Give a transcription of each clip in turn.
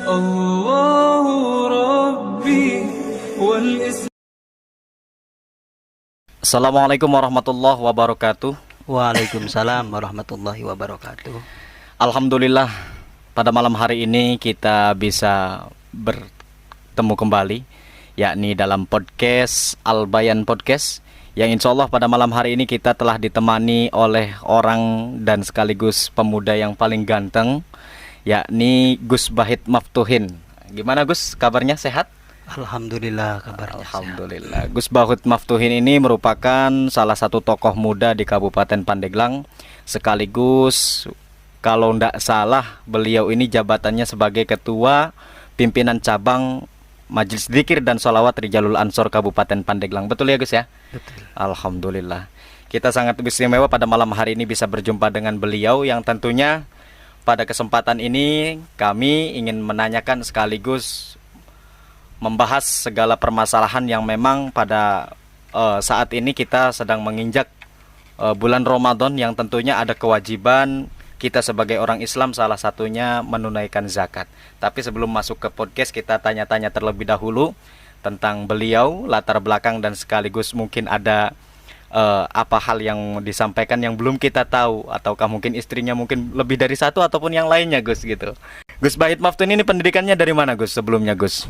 الله ربي والإسلام. Assalamualaikum warahmatullahi wabarakatuh. Waalaikumsalam warahmatullahi wabarakatuh. Alhamdulillah, pada malam hari ini kita bisa bertemu kembali, yakni dalam podcast Al-Bayan Podcast, yang insya Allah pada malam hari ini kita telah ditemani oleh orang dan sekaligus pemuda yang paling ganteng, yakni Gus Bahit Maftuhin. Gimana Gus, kabarnya sehat? Alhamdulillah kabarnya Alhamdulillah. Gus Bahit Maftuhin ini merupakan salah satu tokoh muda di Kabupaten Pandeglang, sekaligus kalau tidak salah beliau ini jabatannya sebagai Ketua Pimpinan Cabang Majelis Dzikir dan Sholawat Rijalul Ansor Kabupaten Pandeglang. Betul ya Gus ya? Betul. Alhamdulillah. Kita sangat istimewa pada malam hari ini bisa berjumpa dengan beliau, yang tentunya pada kesempatan ini kami ingin menanyakan sekaligus membahas segala permasalahan yang memang pada saat ini kita sedang menginjak bulan Ramadan, yang tentunya ada kewajiban kita sebagai orang Islam, salah satunya menunaikan zakat. Tapi sebelum masuk ke podcast, kita tanya-tanya terlebih dahulu tentang beliau, latar belakang, dan sekaligus mungkin ada apa hal yang disampaikan yang belum kita tahu, ataukah mungkin istrinya mungkin lebih dari satu ataupun yang lainnya Gus gitu. Gus Bahit Maftuhin ini pendidikannya dari mana Gus sebelumnya Gus?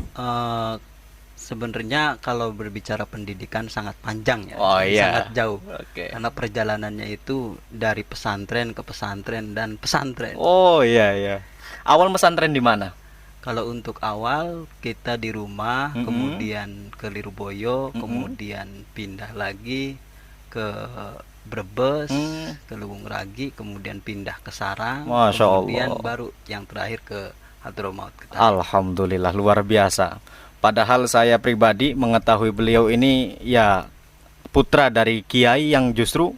Sebenarnya kalau berbicara pendidikan sangat panjang ya, Oh iya. sangat jauh. Oke. Karena perjalanannya itu dari pesantren ke pesantren dan pesantren. Oh iya iya. Awal pesantren di mana? Kalau untuk awal kita di rumah, Mm-mm. kemudian ke Lirboyo, Mm-mm. kemudian pindah lagi ke Brebes, Mm. ke Lubung Ragi, kemudian pindah ke Sarang, Masya kemudian Allah. baru yang terakhir ke Hadramaut. Alhamdulillah, luar biasa. Padahal saya pribadi mengetahui beliau ini ya putra dari kiai yang justru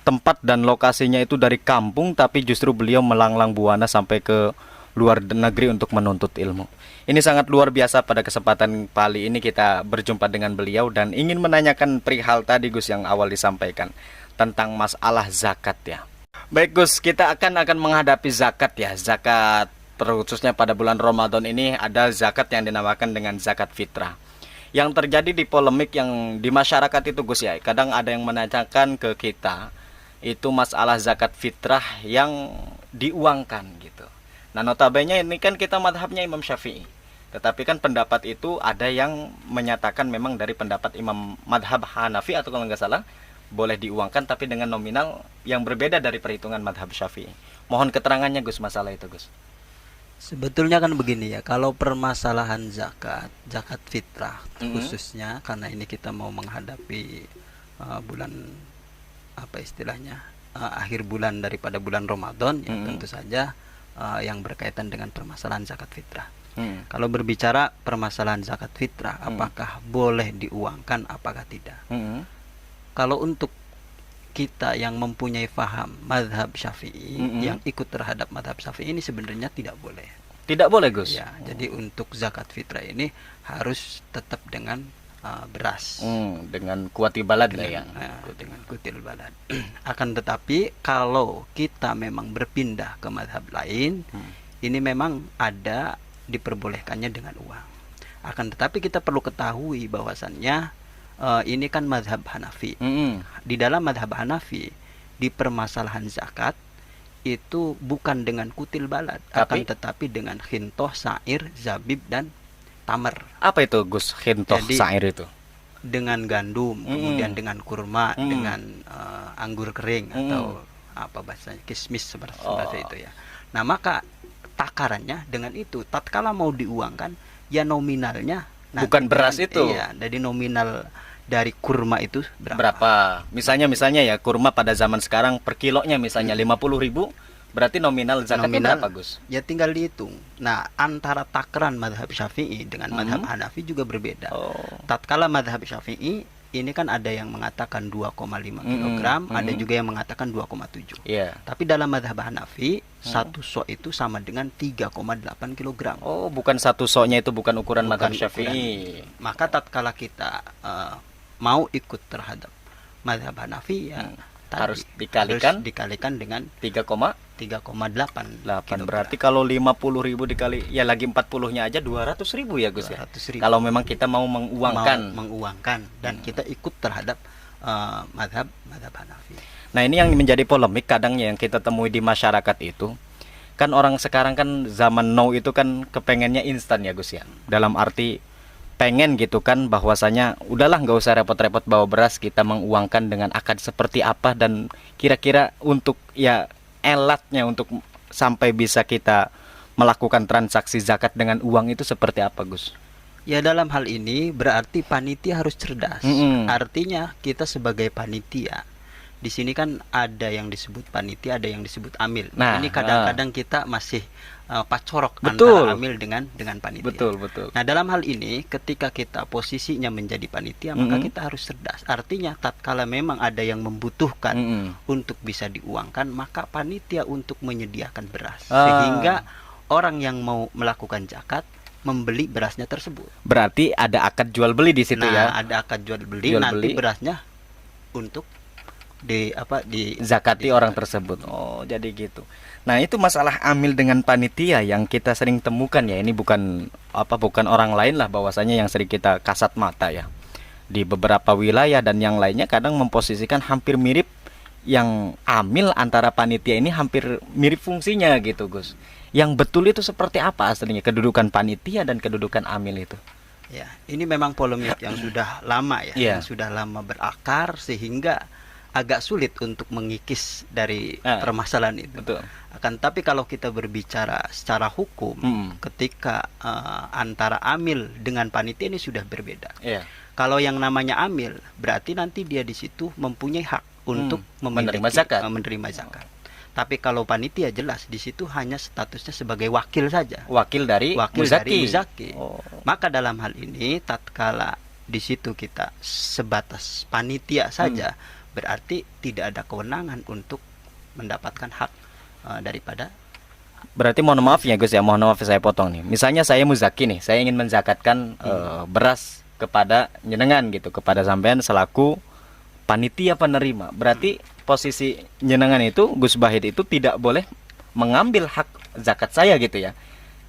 tempat dan lokasinya itu dari kampung, tapi justru beliau melanglang buana sampai ke luar negeri untuk menuntut ilmu. Ini sangat luar biasa. Pada kesempatan kali ini kita berjumpa dengan beliau dan ingin menanyakan perihal tadi Gus yang awal disampaikan tentang masalah zakat ya. Baik Gus, kita akan menghadapi zakat ya. Zakat khususnya pada bulan Ramadan ini ada zakat yang dinamakan dengan zakat fitrah. Yang terjadi di polemik yang di masyarakat itu Gus ya, kadang ada yang menanyakan ke kita itu masalah zakat fitrah yang diuangkan gitu. Nah notabene ini kan kita madhabnya Imam Syafi'i, tetapi kan pendapat itu ada yang menyatakan memang dari pendapat Imam madhab Hanafi, atau kalau nggak salah boleh diuangkan tapi dengan nominal yang berbeda dari perhitungan madhab Syafi'i. Mohon keterangannya Gus masalah itu Gus. Sebetulnya kan begini ya, kalau permasalahan zakat fitrah Mm-mm. khususnya karena ini kita mau menghadapi bulan apa istilahnya akhir bulan daripada bulan Ramadan ya, Mm-mm. tentu saja yang berkaitan dengan permasalahan zakat fitrah. Hmm. Kalau berbicara permasalahan zakat fitrah, apakah boleh diuangkan, apakah tidak? Hmm. Kalau untuk kita yang mempunyai faham madhab Syafi'i, yang ikut terhadap madhab Syafi'i ini sebenarnya tidak boleh. Tidak boleh Gus. Ya, jadi untuk zakat fitrah ini harus tetap dengan beras. Dengan kuati balad lah ya. Dengan kutil balad. Akan tetapi kalau kita memang berpindah ke madhab lain, ini memang ada diperbolehkannya dengan uang. Akan tetapi kita perlu ketahui bahwasannya ini kan madhab Hanafi. Di dalam madhab Hanafi, di permasalahan zakat itu bukan dengan kutil balad, akan tetapi dengan khintoh, sa'ir, zabib, dan tamar. Apa itu Gus khintoh sa'ir itu? Dengan gandum, kemudian dengan kurma, dengan anggur kering atau apa bahasanya, kismis seperti itu ya. Nah maka takarannya dengan itu, tatkala mau diuangkan ya nominalnya bukan beras itu. Iya, jadi nominal dari kurma itu berapa? Misalnya ya kurma pada zaman sekarang per kilonya misalnya 50.000, berarti nominal zakatnya berapa Gus? Ya tinggal dihitung. Nah antara takaran madhab Syafi'i dengan madhab Hanafi juga berbeda. Tatkala madhab Syafi'i ini kan ada yang mengatakan 2,5 kg, ada juga yang mengatakan 2,7. Yeah. Tapi dalam madhab Hanafi, satu sok itu sama dengan 3,8 kg. Oh, bukan satu soknya itu bukan ukuran madhab Syafi'i. Maka tatkala kita mau ikut terhadap madhab Hanafi ya, tadi. Harus dikalikan dengan 3,8. 3,8 Berarti kalau 50.000 dikali ya lagi 40-nya aja 200.000 ya Gus ya. 200.000. Kalau memang kita mau menguangkan. Dan kita ikut terhadap madhab Hanafi. Nah, ini yang menjadi polemik kadang yang kita temui di masyarakat itu. Kan orang sekarang kan zaman now itu kan kepengennya instan ya Gus ya. Dalam arti pengen gitu kan bahwasanya udahlah nggak usah repot-repot bawa beras, kita menguangkan dengan akad seperti apa dan kira-kira untuk ya elatnya untuk sampai bisa kita melakukan transaksi zakat dengan uang itu seperti apa Gus? Ya, dalam hal ini berarti panitia harus cerdas. Artinya kita sebagai panitia di sini kan ada yang disebut panitia, ada yang disebut amil. Nah, ini kadang-kadang kita masih pacorok betul. antara amil dengan panitia. Betul. Nah, dalam hal ini ketika kita posisinya menjadi panitia, maka kita harus cerdas. Artinya tatkala memang ada yang membutuhkan untuk bisa diuangkan, maka panitia untuk menyediakan beras sehingga orang yang mau melakukan zakat membeli berasnya tersebut. Berarti ada akad jual beli di situ ya. Ada akad jual beli, nanti berasnya untuk di zakati orang tersebut. Oh, jadi gitu. Nah, itu masalah amil dengan panitia yang kita sering temukan ya. Ini bukan orang lain lah bahwasanya yang sering kita kasat mata ya. Di beberapa wilayah dan yang lainnya kadang memposisikan hampir mirip, yang amil antara panitia ini hampir mirip fungsinya gitu, Gus. Yang betul itu seperti apa aslinya kedudukan panitia dan kedudukan amil itu? Ya, ini memang polemik yang sudah lama ya, yang sudah lama berakar sehingga agak sulit untuk mengikis dari permasalahan itu. Betul. Akan tapi kalau kita berbicara secara hukum, ketika antara amil dengan panitia ini sudah berbeda. Kalau yang namanya amil, berarti nanti dia di situ mempunyai hak untuk menerima zakat. Tapi kalau panitia jelas di situ hanya statusnya sebagai wakil saja. Wakil dari muzaki. Maka dalam hal ini tatkala di situ kita sebatas panitia saja, berarti tidak ada kewenangan untuk mendapatkan hak daripada. Berarti mohon maaf ya Gus ya, mohon maaf saya potong nih. Misalnya saya muzaki nih, saya ingin menzakatkan beras kepada jenengan gitu, kepada sampean selaku panitia penerima. Berarti posisi jenengan itu, Gus Bahid itu tidak boleh mengambil hak zakat saya gitu ya.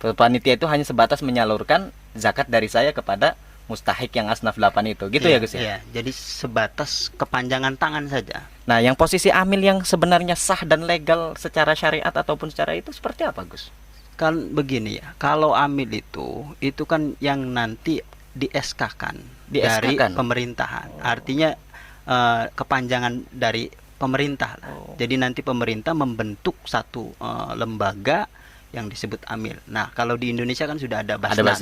Panitia itu hanya sebatas menyalurkan zakat dari saya kepada mustahik yang asnaf 8 itu gitu ya Gus ya. Iya, jadi sebatas kepanjangan tangan saja. Nah, yang posisi amil yang sebenarnya sah dan legal secara syariat ataupun secara itu seperti apa Gus? Kan begini ya, kalau amil itu kan yang nanti di SK-kan dari pemerintahan. Artinya kepanjangan dari pemerintah lah. Jadi nanti pemerintah membentuk satu lembaga yang disebut amil. Nah, kalau di Indonesia kan sudah ada Basnas.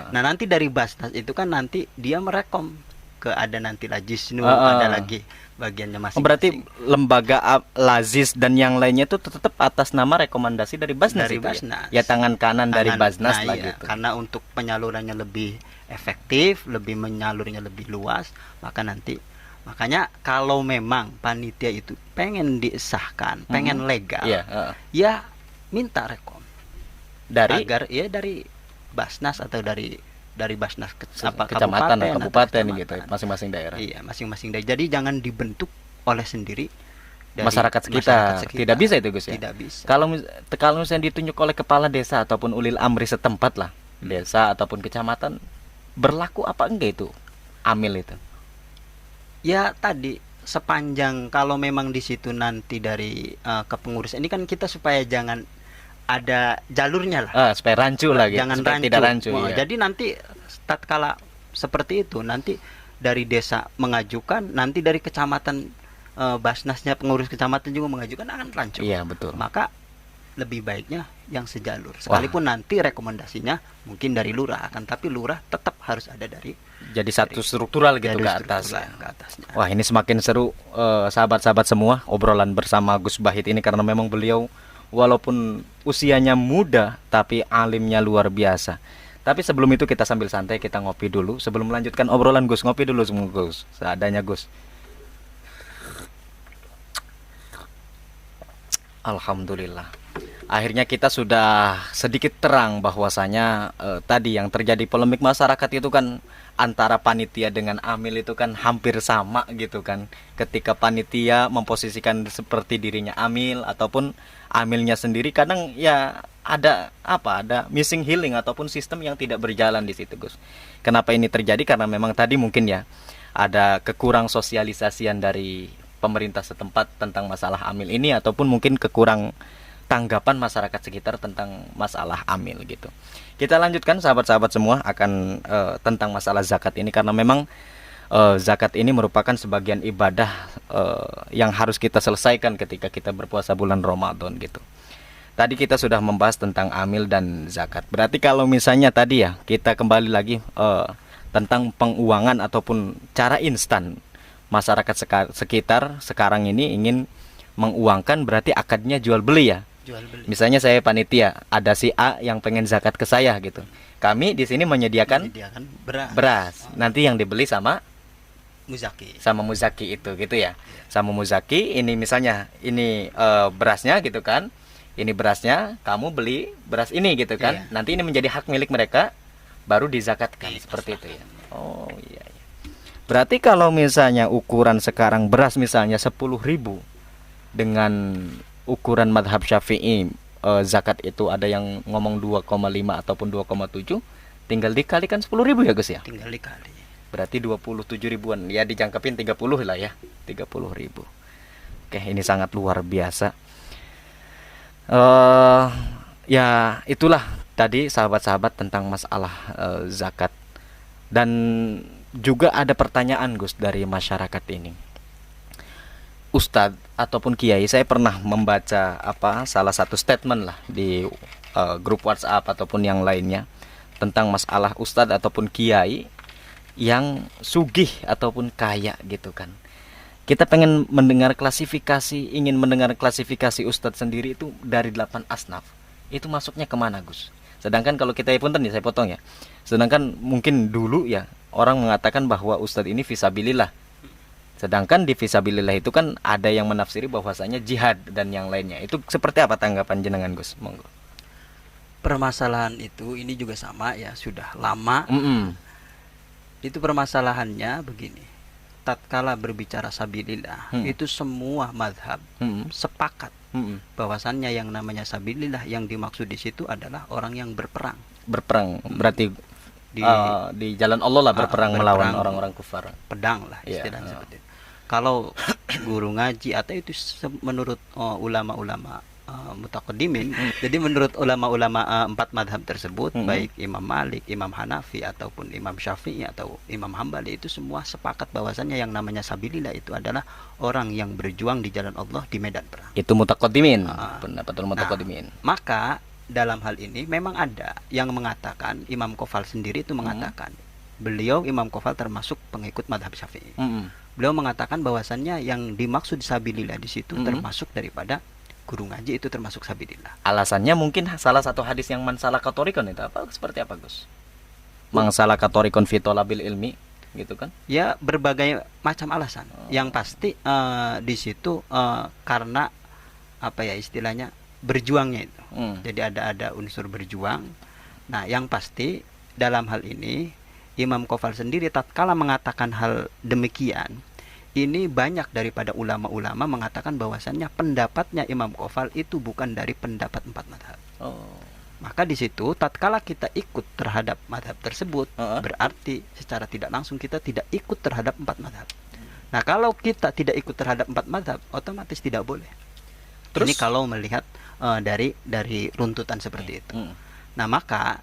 Nah, nanti dari Basnas itu kan nanti dia merekom ke ada nanti Lajisnu, ada lagi bagiannya masing-masing. Berarti lembaga Lazis dan yang lainnya itu tetap atas nama rekomendasi dari Basnas. Dari Basnas. Ya, tangan kanan dari Basnas lah gitu. Karena untuk penyalurannya lebih efektif, lebih menyalurnya lebih luas, makanya kalau memang panitia itu pengen disahkan, pengen legal, ya minta rekom dari Basnas atau dari Basnas kecamatan atau kabupaten gitu, masing-masing daerah. Iya, masing-masing daerah. Jadi jangan dibentuk oleh sendiri dari masyarakat sekitar. Tidak bisa itu Gus ya. Tidak bisa. Kalau misalnya ditunjuk oleh kepala desa ataupun ulil amri setempat lah, desa ataupun kecamatan, berlaku apa enggak itu amil itu? Ya tadi sepanjang kalau memang di situ nanti dari kepengurusan ini kan kita supaya jangan ada jalurnya lah. Supaya rancu lah gitu. Jangan rancu. Tidak rancu. Jadi nanti tatkala seperti itu nanti dari desa mengajukan, nanti dari kecamatan Basnasnya pengurus kecamatan juga mengajukan, akan rancu. Iya, betul. Maka lebih baiknya yang sejalur. Sekalipun nanti rekomendasinya mungkin dari lurah, akan tapi lurah tetap harus ada jadi satu struktural gitu ke atas. Atasnya. Wah, ini semakin seru sahabat-sahabat semua obrolan bersama Gus Bahid ini, karena memang beliau walaupun usianya muda tapi alimnya luar biasa. Tapi sebelum itu kita sambil santai, kita ngopi dulu sebelum melanjutkan obrolan Gus. Ngopi dulu semua Gus, seadanya Gus. Alhamdulillah. akhirnya kita sudah sedikit terang bahwasanya tadi yang terjadi polemik masyarakat itu kan antara panitia dengan amil itu kan hampir sama gitu kan. Ketika panitia memposisikan seperti dirinya amil ataupun amilnya sendiri, kadang ya ada missing healing ataupun sistem yang tidak berjalan di situ, Gus. Kenapa ini terjadi? Karena memang tadi mungkin ya ada kekurang sosialisasian dari pemerintah setempat tentang masalah amil ini, ataupun mungkin kekurang tanggapan masyarakat sekitar tentang masalah amil gitu. Kita lanjutkan sahabat-sahabat semua akan tentang masalah zakat ini, karena memang zakat ini merupakan sebagian ibadah yang harus kita selesaikan ketika kita berpuasa bulan Ramadan gitu. Tadi kita sudah membahas tentang amil dan zakat. Berarti kalau misalnya tadi ya kita kembali lagi tentang penguangan ataupun cara instan masyarakat sekitar sekarang ini ingin menguangkan, berarti akadnya jual beli ya. Jual beli. Misalnya saya panitia, ada si A yang pengen zakat ke saya gitu. Kami di sini menyediakan beras. Nanti yang dibeli sama muzaki itu gitu ya. Sama muzaki, ini misalnya ini berasnya gitu kan. Ini berasnya, kamu beli beras ini gitu kan. Nanti ini menjadi hak milik mereka, baru dizakatkan seperti itu ya. Oh iya. Berarti kalau misalnya ukuran sekarang beras misalnya 10.000 dengan ukuran madhab Syafi'i, zakat itu ada yang ngomong 2,5 ataupun 2,7, tinggal dikalikan 10.000 ya Gus ya. Tinggal dikali. Berarti 27 ribuan ya, dijangkepin 30 lah ya, 30.000. Oke, ini sangat luar biasa. Ya itulah tadi sahabat-sahabat tentang masalah zakat. Dan juga ada pertanyaan Gus dari masyarakat ini. Ustadz ataupun kiai, saya pernah membaca salah satu statement lah di grup WhatsApp ataupun yang lainnya tentang masalah ustadz ataupun kiai yang sugih ataupun kaya gitu kan. Kita pengen mendengar klasifikasi, ingin mendengar klasifikasi ustadz sendiri itu dari 8 asnaf. Itu masuknya kemana Gus? Sedangkan kalau kita punten ya, saya potong ya. Sedangkan mungkin dulu ya orang mengatakan bahwa ustadz ini fisabilillah. Sedangkan di fisabilillah itu kan ada yang menafsiri bahwasanya jihad dan yang lainnya. Itu seperti apa tanggapan jenengan Gus? Monggo. Permasalahan itu ini juga sama ya, sudah lama. Itu permasalahannya begini. Tatkala berbicara sabilillah, itu semua mazhab sepakat bahwasannya yang namanya sabilillah yang dimaksud di situ adalah orang yang berperang. Berperang berarti di jalan Allah lah, berperang melawan orang-orang kufar. Pedang lah istilahnya seperti itu. Kalau guru ngaji atau itu menurut ulama-ulama mutaqaddimin, jadi menurut ulama-ulama 4 madhab tersebut, baik Imam Malik, Imam Hanafi ataupun Imam Syafi'i atau Imam Hambali, itu semua sepakat bahwasannya yang namanya sabilillah itu adalah orang yang berjuang di jalan Allah di medan perang. Itu mutaqaddimin, pendapat mutaqaddimin. Maka dalam hal ini memang ada yang mengatakan, Imam Qofal sendiri itu mengatakan, beliau Imam Qofal termasuk pengikut madhab Syafi'i. Beliau mengatakan bahwasannya yang dimaksud sabilillah di situ termasuk daripada guru ngaji, itu termasuk sabilillah. Alasannya mungkin salah satu hadis yang man salaka thoriqan itu seperti apa Gus? Man salaka thoriqan fi thalabil ilmi gitu kan? Ya, berbagai macam alasan. Yang pasti di situ karena istilahnya berjuangnya itu. Jadi ada unsur berjuang. Nah, yang pasti dalam hal ini Imam Qofal sendiri tatkala mengatakan hal demikian, ini banyak daripada ulama-ulama mengatakan bahwasannya pendapatnya Imam Qofal itu bukan dari pendapat 4 madhab. Maka di situ tatkala kita ikut terhadap madhab tersebut, berarti secara tidak langsung kita tidak ikut terhadap 4 madhab. Nah, kalau kita tidak ikut terhadap 4 madhab, otomatis tidak boleh. Terus? Ini kalau melihat dari runtutan seperti itu. Nah, maka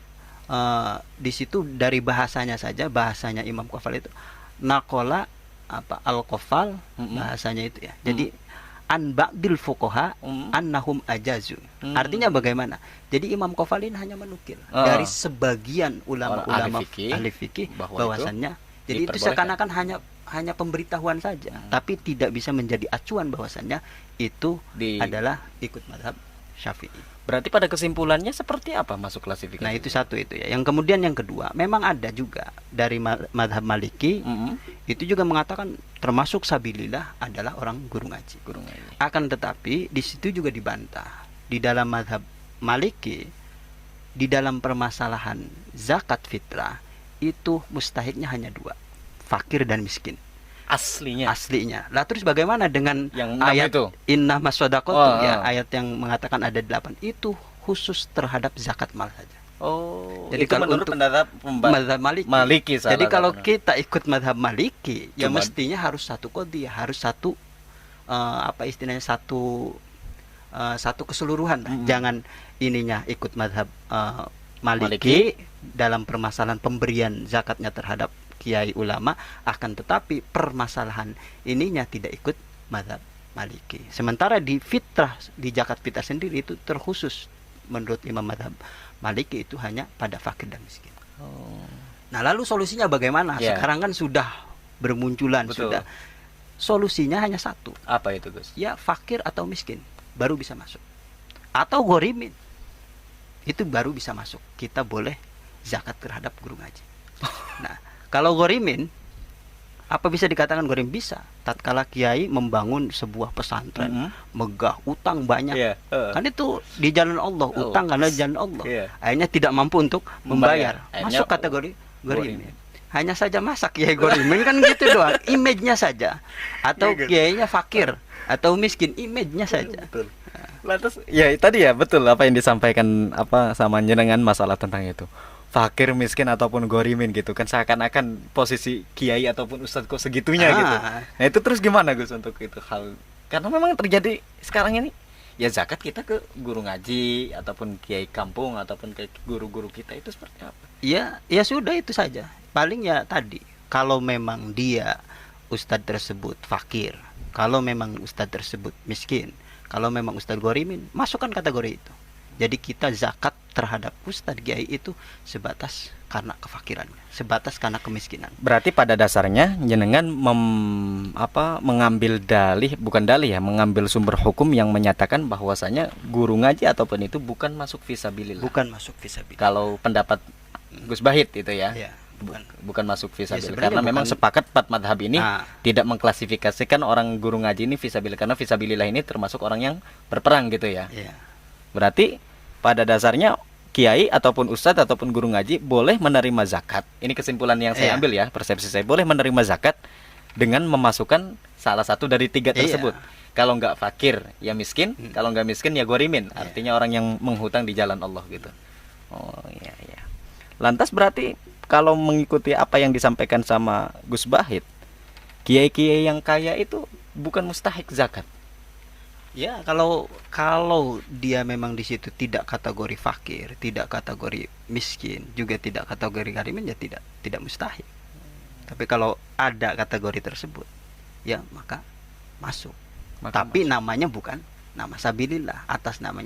di situ dari bahasanya saja, bahasanya Imam Qofal itu nakola al-Qofal, bahasanya itu ya. Jadi an ba'dil fuqaha annahum ajazu. Artinya bagaimana? Jadi Imam Qofal ini hanya menukil dari sebagian ulama-ulama ahli fikih bahwasannya, jadi itu seakan-akan hanya pemberitahuan saja, tapi tidak bisa menjadi acuan bahwasannya itu adalah ikut mazhab Syafi'i. Berarti pada kesimpulannya seperti apa masuk klasifikasi? Nah, itu satu itu ya. Yang kemudian yang kedua, memang ada juga dari mazhab Maliki, itu juga mengatakan termasuk sabilillah adalah orang guru ngaji. Akan tetapi di situ juga dibantah di dalam mazhab Maliki, di dalam permasalahan zakat fitrah itu mustahiknya hanya dua, fakir dan miskin. Aslinya. Lah terus bagaimana dengan Yang enam ayat itu? innamas shadaqatu Oh, ya, oh. ayat yang mengatakan ada 8 itu khusus terhadap zakat mal saja. Oh, Jadi itu kalau menurut untuk pendapat Mazhab Maliki. salah Jadi kalau satunya. kita ikut mazhab Maliki, ya Cuman- mestinya harus satu qadhiyah, harus satu apa istilahnya satu keseluruhan lah. Jangan ininya ikut mazhab Maliki dalam permasalahan pemberian zakatnya terhadap kiai ulama, akan tetapi permasalahan ininya tidak ikut mazhab Maliki. Sementara di fitrah, di zakat fitrah sendiri itu terkhusus menurut Imam mazhab Maliki itu hanya pada fakir dan miskin. Nah, lalu solusinya bagaimana? Ya. Sekarang kan sudah bermunculan, Betul. sudah. Solusinya hanya satu, Apa itu, Gus? ya fakir atau miskin baru bisa masuk. Atau gorimin. Itu baru bisa masuk. Kita boleh zakat terhadap guru ngaji. Nah, kalau gorimin, apa bisa dikatakan gorim? Bisa. Tatkala kiai membangun sebuah pesantren, megah, utang banyak. Iya, Kan itu di jalan Allah, Oh. utang karena jalan Allah. Iya. Akhirnya tidak mampu untuk membayar. Akhirnya Masuk kategori gorimin. gorimin. Hanya saja masak kiai gorimin kan gitu doang, image-nya saja. Atau Iya, kiainya fakir atau miskin, image-nya saja. Betul. Lantas ya tadi ya betul apa yang disampaikan apa sama jenengan masalah tentang itu. Fakir, miskin ataupun gorimin gitu kan, seakan-akan posisi kiai ataupun ustadz kok segitunya gitu. Nah, itu terus gimana Gus untuk itu hal? Karena memang terjadi sekarang ini ya zakat kita ke guru ngaji ataupun kiai kampung ataupun ke guru-guru kita itu seperti apa? Ya sudah itu saja. Paling ya tadi, kalau memang dia ustadz tersebut fakir, kalau memang ustadz tersebut miskin, kalau memang ustadz gorimin, masukkan kategori itu. Jadi kita zakat terhadap ustadz kiai itu sebatas karena kefakirannya, sebatas karena kemiskinan. Berarti pada dasarnya jenengan mengambil mengambil sumber hukum yang menyatakan bahwasanya guru ngaji ataupun itu bukan masuk fisabilillah. Bukan masuk fisabilillah. Kalau pendapat Gus Bahit itu ya. Ya, Bukan masuk fisabilillah sebenarnya karena memang bukan. sepakat empat madhab ini Nah. tidak mengklasifikasikan orang guru ngaji ini fisabilillah, karena fisabilillah ini termasuk orang yang berperang gitu ya. Ya. Berarti pada dasarnya kiai ataupun ustadz ataupun guru ngaji boleh menerima zakat. Ini kesimpulan yang saya Iya. ambil ya, persepsi saya, boleh menerima zakat dengan memasukkan salah satu dari tiga Iya. tersebut. Kalau nggak fakir ya miskin, kalau nggak miskin ya gorimin, artinya orang yang menghutang di jalan Allah gitu. Oh iya iya. Lantas berarti kalau mengikuti apa yang disampaikan sama Gus Bahit, kiai-kiai yang kaya itu bukan mustahik zakat. Ya, kalau dia memang di situ tidak kategori fakir, tidak kategori miskin, juga tidak kategori garimin, ya tidak mustahil. Tapi kalau ada kategori tersebut, ya maka masuk. Tapi namanya bukan nama sabilillah, atas nama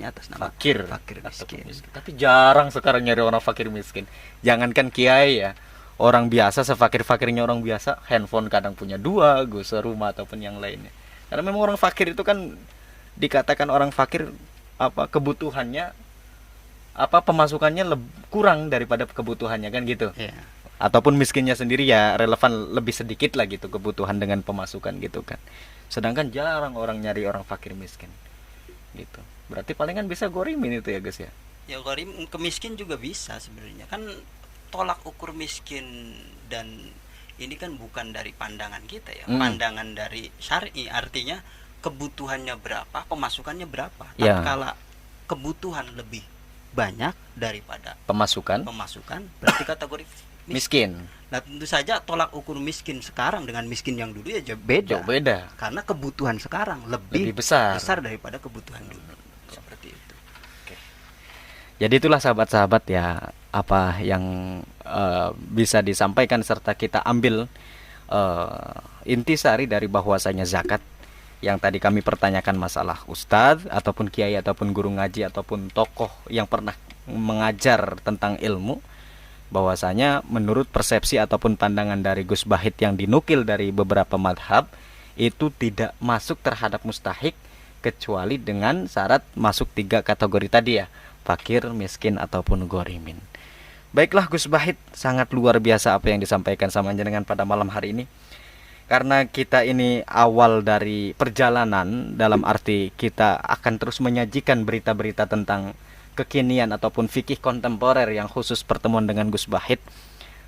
Fakir miskin. Tapi jarang sekarang nyari orang fakir miskin. Jangankan kiai ya, orang biasa, sefakir-fakirnya orang biasa, handphone kadang punya 2, gue serumah ataupun yang lainnya. Karena memang orang fakir itu kan dikatakan orang fakir kebutuhannya pemasukannya kurang daripada kebutuhannya kan gitu. Ya. Ataupun miskinnya sendiri ya relevan lebih sedikit lah gitu kebutuhan dengan pemasukan gitu kan. Sedangkan jarang orang nyari orang fakir miskin gitu. Berarti palingan bisa gorimin itu ya guys ya. Ya kemiskin juga bisa sebenarnya. Kan tolak ukur miskin dan ini kan bukan dari pandangan kita ya, pandangan dari syar'i, artinya kebutuhannya berapa, pemasukannya berapa. Ya. Tatkala kebutuhan lebih banyak daripada Pemasukan berarti kategori miskin. miskin. Nah, tentu saja tolak ukur miskin sekarang dengan miskin yang dulu ya beda. Jauh beda. Karena kebutuhan sekarang lebih besar daripada kebutuhan dulu. Seperti itu. Jadi itulah sahabat-sahabat ya apa yang bisa disampaikan serta kita ambil intisari dari bahwasanya zakat yang tadi kami pertanyakan masalah ustadz ataupun kiai ataupun guru ngaji ataupun tokoh yang pernah mengajar tentang ilmu, bahwasanya menurut persepsi ataupun pandangan dari Gus Bahit yang dinukil dari beberapa madhab itu tidak masuk terhadap mustahik kecuali dengan syarat masuk 3 kategori tadi ya, fakir, miskin ataupun gorimin. Baiklah Gus Bahit, sangat luar biasa apa yang disampaikan sama jenengan pada malam hari ini. Karena kita ini awal dari perjalanan, dalam arti kita akan terus menyajikan berita-berita tentang kekinian ataupun fikih kontemporer yang khusus pertemuan dengan Gus Bahit.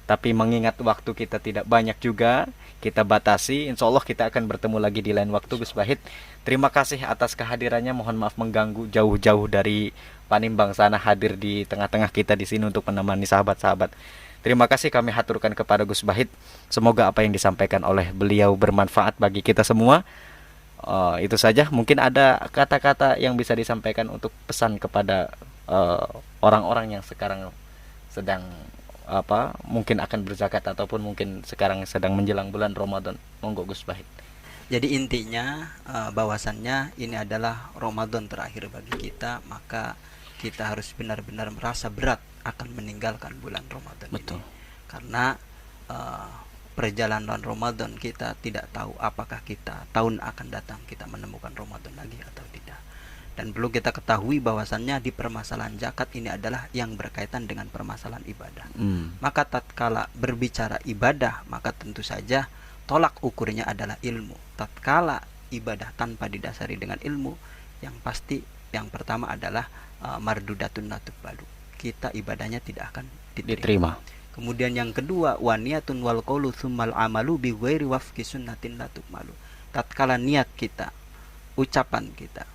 Tapi mengingat waktu kita tidak banyak juga, kita batasi. Insya Allah kita akan bertemu lagi di lain waktu, Gus Bahit. Terima kasih atas kehadirannya. Mohon maaf mengganggu jauh-jauh dari Panimbang sana, hadir di tengah-tengah kita di sini untuk menemani sahabat-sahabat. Terima kasih kami haturkan kepada Gus Bahit. Semoga apa yang disampaikan oleh beliau bermanfaat bagi kita semua. Itu saja. Mungkin ada kata-kata yang bisa disampaikan untuk pesan kepada orang-orang yang sekarang sedang mungkin akan berzakat ataupun mungkin sekarang sedang menjelang bulan Ramadan. Monggo Gus Bahit. Jadi intinya bahwasannya ini adalah Ramadan terakhir bagi kita, maka kita harus benar-benar merasa berat akan meninggalkan bulan Ramadan. Betul. Ini karena perjalanan Ramadan kita tidak tahu apakah kita tahun akan datang kita menemukan Ramadan lagi atau tidak. Dan perlu kita ketahui bahwasannya di permasalahan zakat ini adalah yang berkaitan dengan permasalahan ibadah. Maka tatkala berbicara ibadah, maka tentu saja tolak ukurnya adalah ilmu. Tatkala ibadah tanpa didasari dengan ilmu, yang pasti yang pertama adalah mardudatun natubalu. Kita ibadahnya tidak akan diterima. Kemudian yang kedua, waniyatun wal qaulu tsummal amalu bi ghairi wafqi sunnatin la tuqmalu. Tatkala niat kita, ucapan kita,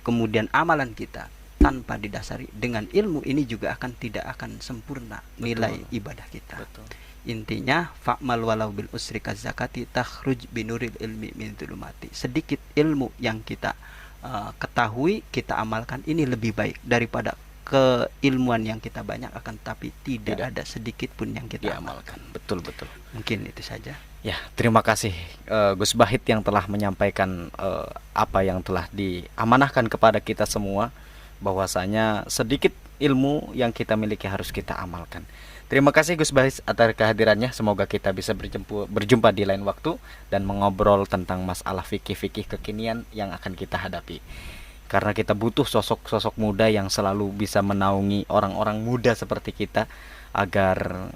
kemudian amalan kita tanpa didasari dengan ilmu, ini juga tidak akan sempurna nilai ibadah kita. Betul. Intinya fa'mal walau bil usri kazakati takhruj binuril ilmi min dzulumati. Sedikit ilmu yang kita ketahui, kita amalkan, ini lebih baik daripada keilmuan yang kita banyak akan tapi tidak ada sedikit pun yang kita amalkan. Betul. Mungkin itu saja. Ya, terima kasih Gus Bahit yang telah menyampaikan apa yang telah diamanahkan kepada kita semua, bahwasanya sedikit ilmu yang kita miliki harus kita amalkan. Terima kasih Gus Bahit atas kehadirannya. Semoga kita bisa berjumpa di lain waktu dan mengobrol tentang masalah fikih-fikih kekinian yang akan kita hadapi. Karena kita butuh sosok-sosok muda yang selalu bisa menaungi orang-orang muda seperti kita agar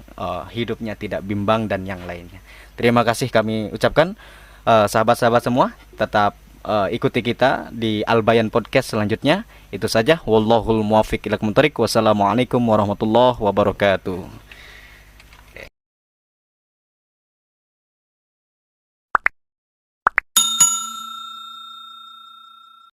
hidupnya tidak bimbang dan yang lainnya. Terima kasih kami ucapkan. Sahabat-sahabat semua, tetap ikuti kita di Al Bayan Podcast selanjutnya. Itu saja. Wallahul muwaffiq ila aqwamit thoriq. Wassalamualaikum warahmatullahi wabarakatuh.